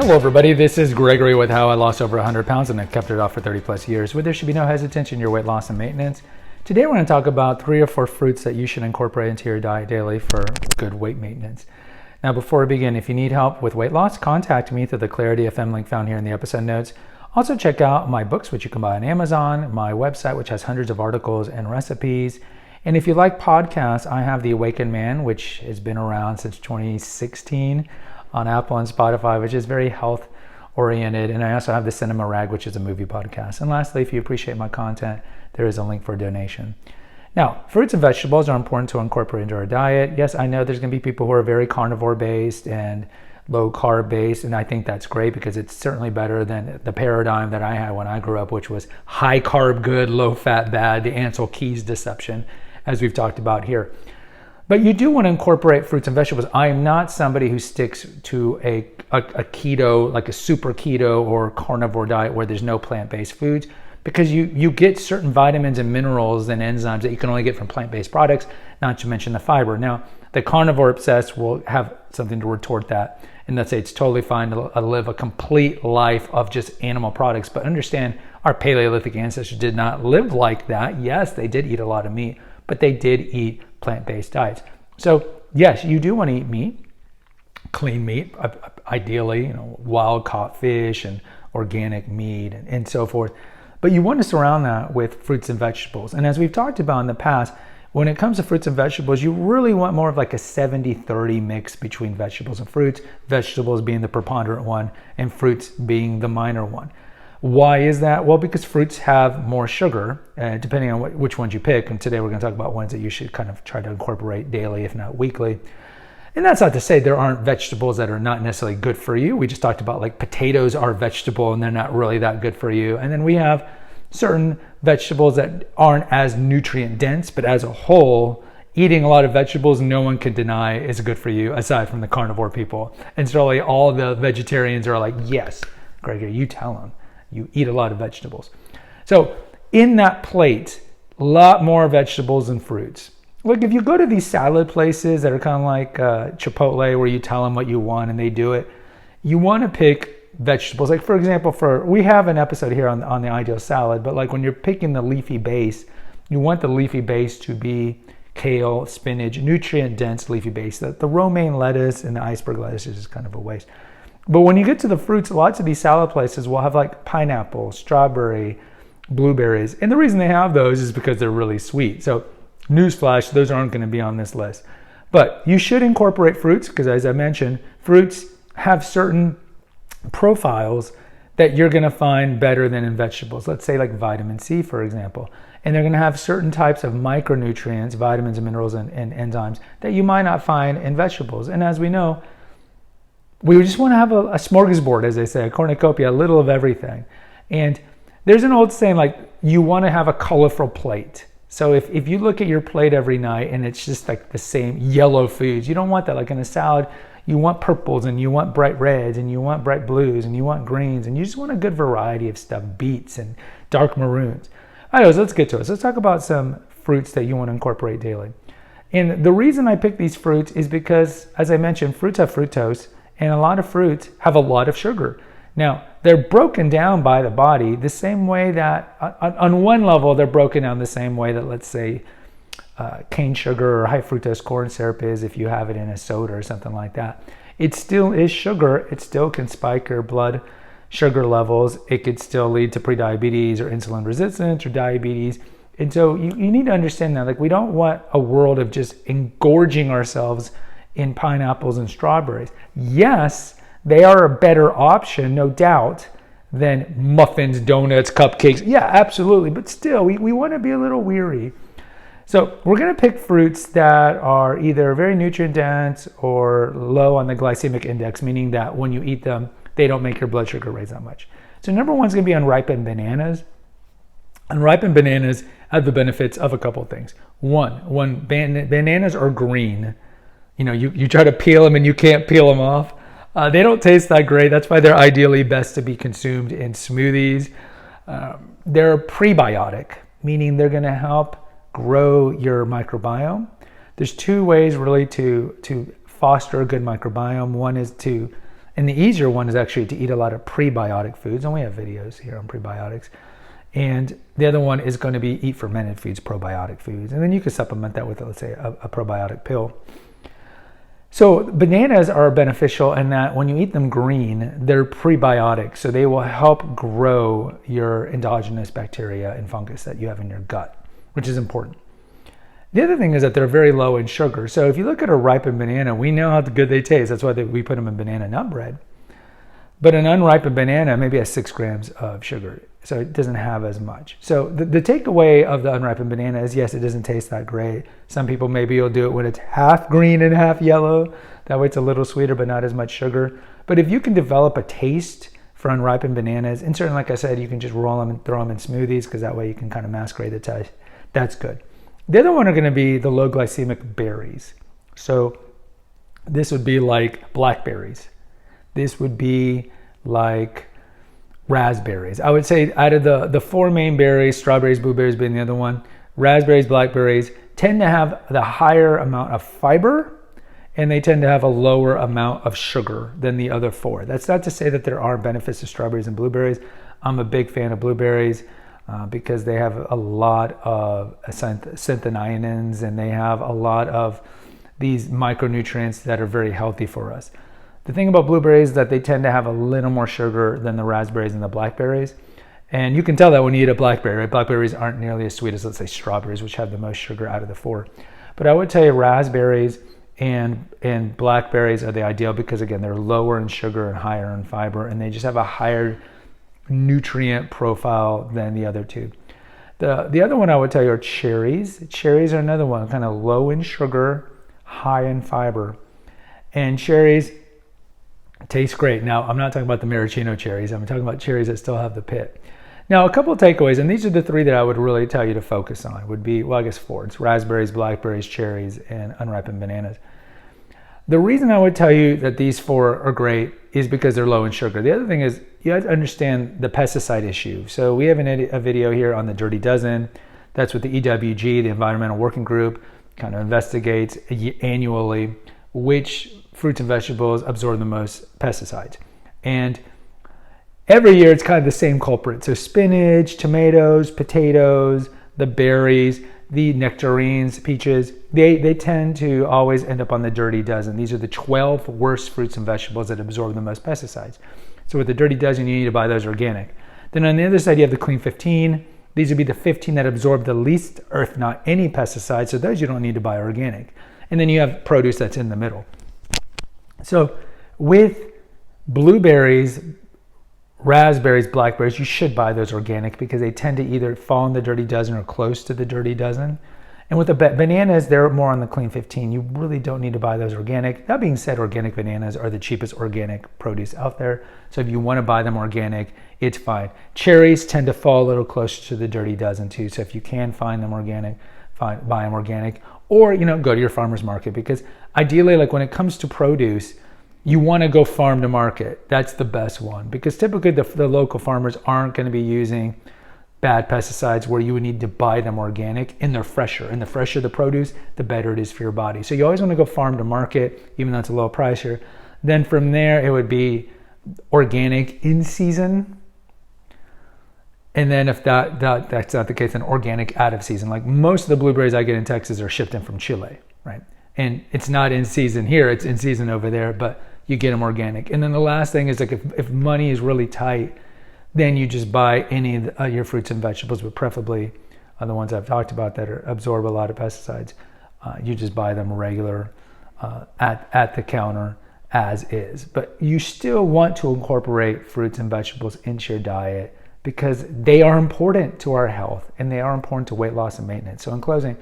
Hello everybody, this is Gregory with how I lost over 100 pounds and I've kept it off for 30 plus years, where there should be no hesitation in your weight loss and maintenance. Today we're going to talk about 3 or 4 fruits that you should incorporate into your diet daily for good weight maintenance. Now before we begin, if you need help with weight loss, contact me through the Clarity FM link found here in the episode notes. Also check out my books, which you can buy on Amazon, my website, which has hundreds of articles and recipes. And if you like podcasts, I have The Awakened Man, which has been around since 2016 on Apple and Spotify, which is very health oriented. And I also have the Cinema Rag, which is a movie podcast. And lastly, if you appreciate my content, there is a link for a donation. Now, fruits and vegetables are important to incorporate into our diet. Yes, I know there's going to be people who are very carnivore based and low carb based, and I think that's great because it's certainly better than the paradigm that I had when I grew up, which was high carb good, low fat bad, the Ansel Keys deception, as we've talked about here. But you do want to incorporate fruits and vegetables. I am not somebody who sticks to a keto, like a super keto or carnivore diet where there's no plant-based foods, because you get certain vitamins and minerals and enzymes that you can only get from plant-based products, not to mention the fiber. Now, the carnivore obsessed will have something to retort that, and let's say it's totally fine to live a complete life of just animal products. But understand, our Paleolithic ancestors did not live like that. Yes, they did eat a lot of meat, but they did eat plant-based diets. So yes, you do want to eat meat, clean meat, ideally, wild caught fish and organic meat and so forth. But you want to surround that with fruits and vegetables. And as we've talked about in the past, when it comes to fruits and vegetables, you really want more of like a 70-30 mix between vegetables and fruits, vegetables being the preponderant one and fruits being the minor one. Why is that? Well, because fruits have more sugar, depending on which ones you pick. And today we're going to talk about ones that you should kind of try to incorporate daily, if not weekly. And that's not to say there aren't vegetables that are not necessarily good for you. We just talked about like potatoes are vegetable and they're not really that good for you. And then we have certain vegetables that aren't as nutrient dense, but as a whole, eating a lot of vegetables, no one can deny is good for you aside from the carnivore people. And so all the vegetarians are like, yes, Gregory, you tell them. You eat a lot of vegetables. So in that plate, a lot more vegetables and fruits. Look, if you go to these salad places that are kind of like Chipotle, where you tell them what you want and they do it, you want to pick vegetables. Like for example, we have an episode here on the ideal salad, but like when you're picking the leafy base, you want the leafy base to be kale, spinach, nutrient dense leafy base. The romaine lettuce and the iceberg lettuce is just kind of a waste. But when you get to the fruits, lots of these salad places will have like pineapple, strawberry, blueberries. And the reason they have those is because they're really sweet. So newsflash, those aren't going to be on this list. But you should incorporate fruits because, as I mentioned, fruits have certain profiles that you're going to find better than in vegetables. Let's say like vitamin C, for example. And they're going to have certain types of micronutrients, vitamins and minerals and enzymes that you might not find in vegetables. And as we know, we just want to have a smorgasbord, as they say, a cornucopia, a little of everything. And there's an old saying like, you want to have a colorful plate. So if you look at your plate every night and it's just like the same yellow foods, you don't want that. Like in a salad, you want purples and you want bright reds and you want bright blues and you want greens and you just want a good variety of stuff, beets and dark maroons. All right, so let's get to it. So let's talk about some fruits that you want to incorporate daily. And the reason I pick these fruits is because, as I mentioned, fruits have fructose. And a lot of fruits have a lot of sugar. Now, they're broken down by the body the same way that, on one level, they're broken down the same way that, let's say, cane sugar or high fructose corn syrup is if you have it in a soda or something like that. It still is sugar. It still can spike your blood sugar levels. It could still lead to prediabetes or insulin resistance or diabetes. And so you need to understand that. Like, we don't want a world of just engorging ourselves in pineapples and strawberries. Yes, they are a better option, no doubt, than muffins, donuts, cupcakes. Yeah, absolutely. But still, we want to be a little weary. So we're going to pick fruits that are either very nutrient dense or low on the glycemic index, meaning that when you eat them, they don't make your blood sugar rise that much. So number one is going to be unripened bananas. Unripened bananas have the benefits of a couple of things. One, when bananas are green, you try to peel them and you can't peel them off. They don't taste that great. That's why they're ideally best to be consumed in smoothies. They're prebiotic, meaning they're going to help grow your microbiome. There's 2 ways really to foster a good microbiome. One is to And the easier one is actually to eat a lot of prebiotic foods, and we have videos here on prebiotics. And the other one is going to be eat fermented foods, probiotic foods. And then you can supplement that with, let's say, a probiotic pill. So bananas are beneficial in that when you eat them green, they're prebiotic. So they will help grow your endogenous bacteria and fungus that you have in your gut, which is important. The other thing is that they're very low in sugar. So if you look at a ripened banana, we know how good they taste. That's why we put them in banana nut bread. But an unripened banana maybe has 6 grams of sugar. So it doesn't have as much. So the takeaway of the unripened banana is, yes, it doesn't taste that great. Some people maybe will do it when it's half green and half yellow. That way it's a little sweeter, but not as much sugar. But if you can develop a taste for unripened bananas, and certainly, like I said, you can just roll them and throw them in smoothies because that way you can kind of masquerade the taste. That's good. The other one are going to be the low glycemic berries. So this would be like blackberries. This would be like raspberries. I would say out of the 4 main berries, strawberries, blueberries being the other one, raspberries, blackberries tend to have the higher amount of fiber, and they tend to have a lower amount of sugar than the other 4. That's not to say that there aren't benefits to strawberries and blueberries. I'm a big fan of blueberries. Because they have a lot of xanthionins, and they have a lot of these micronutrients that are very healthy for us. The thing about blueberries is that they tend to have a little more sugar than the raspberries and the blackberries. And you can tell that when you eat a blackberry, right? Blackberries aren't nearly as sweet as, let's say, strawberries, which have the most sugar out of the 4. But I would tell you raspberries and blackberries are the ideal because, again, they're lower in sugar and higher in fiber, and they just have a higher nutrient profile than the other 2. The other one I would tell you are cherries. Cherries are another one, kind of low in sugar, high in fiber. And cherries taste great. Now, I'm not talking about the maraschino cherries. I'm talking about cherries that still have the pit. Now, a couple of takeaways, and these are the 3 that I would really tell you to focus on, would be, well, I guess 4. It's raspberries, blackberries, cherries, and unripened bananas. The reason I would tell you that these 4 are great is because they're low in sugar. The other thing is you have to understand the pesticide issue. So we have a video here on the Dirty Dozen. That's what the EWG, the Environmental Working Group, kind of investigates annually which fruits and vegetables absorb the most pesticides. And every year it's kind of the same culprit. So spinach, tomatoes, potatoes, the berries, the nectarines, peaches, they tend to always end up on the Dirty Dozen. These are the 12 worst fruits and vegetables that absorb the most pesticides. So with the Dirty Dozen, you need to buy those organic. Then on the other side, you have the Clean 15. These would be the 15 that absorb the least, or if not any, pesticides. So those you don't need to buy organic. And then you have produce that's in the middle. So with blueberries, raspberries, blackberries, you should buy those organic because they tend to either fall in the Dirty Dozen or close to the Dirty Dozen. And with the bananas, they're more on the Clean 15. You really don't need to buy those organic. That being said, organic bananas are the cheapest organic produce out there. So if you want to buy them organic, it's fine. Cherries tend to fall a little closer to the Dirty Dozen too. So if you can find them organic, buy them organic. Or, go to your farmer's market, because ideally, like when it comes to produce, you want to go farm to market. That's the best one, because typically the local farmers aren't going to be using bad pesticides where you would need to buy them organic, and they're fresher. And the fresher the produce, the better it is for your body. So you always want to go farm to market, even though it's a low price here. Then from there, it would be organic in season. And then if that's not the case, then organic out of season. Like most of the blueberries I get in Texas are shipped in from Chile, right? And it's not in season here, it's in season over there, but you get them organic. And then the last thing is, like, if money is really tight, then you just buy any of your fruits and vegetables, but preferably the ones I've talked about that absorb a lot of pesticides. You just buy them regular at the counter as is. But you still want to incorporate fruits and vegetables into your diet because they are important to our health and they are important to weight loss and maintenance. So in closing,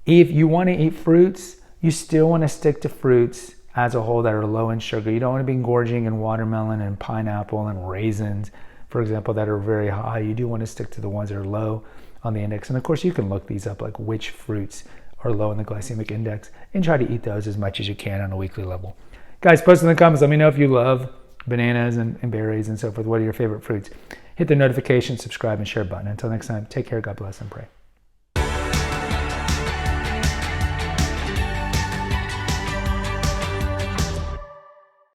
if you want to eat fruits, you still want to stick to fruits as a whole that are low in sugar. You don't want to be gorging in watermelon and pineapple and raisins, for example, that are very high. You do want to stick to the ones that are low on the index. And of course, you can look these up, like which fruits are low in the glycemic index, and try to eat those as much as you can on a weekly level. Guys, post in the comments. Let me know if you love bananas and berries and so forth. What are your favorite fruits? Hit the notification, subscribe, and share button. Until next time, take care, God bless, and pray.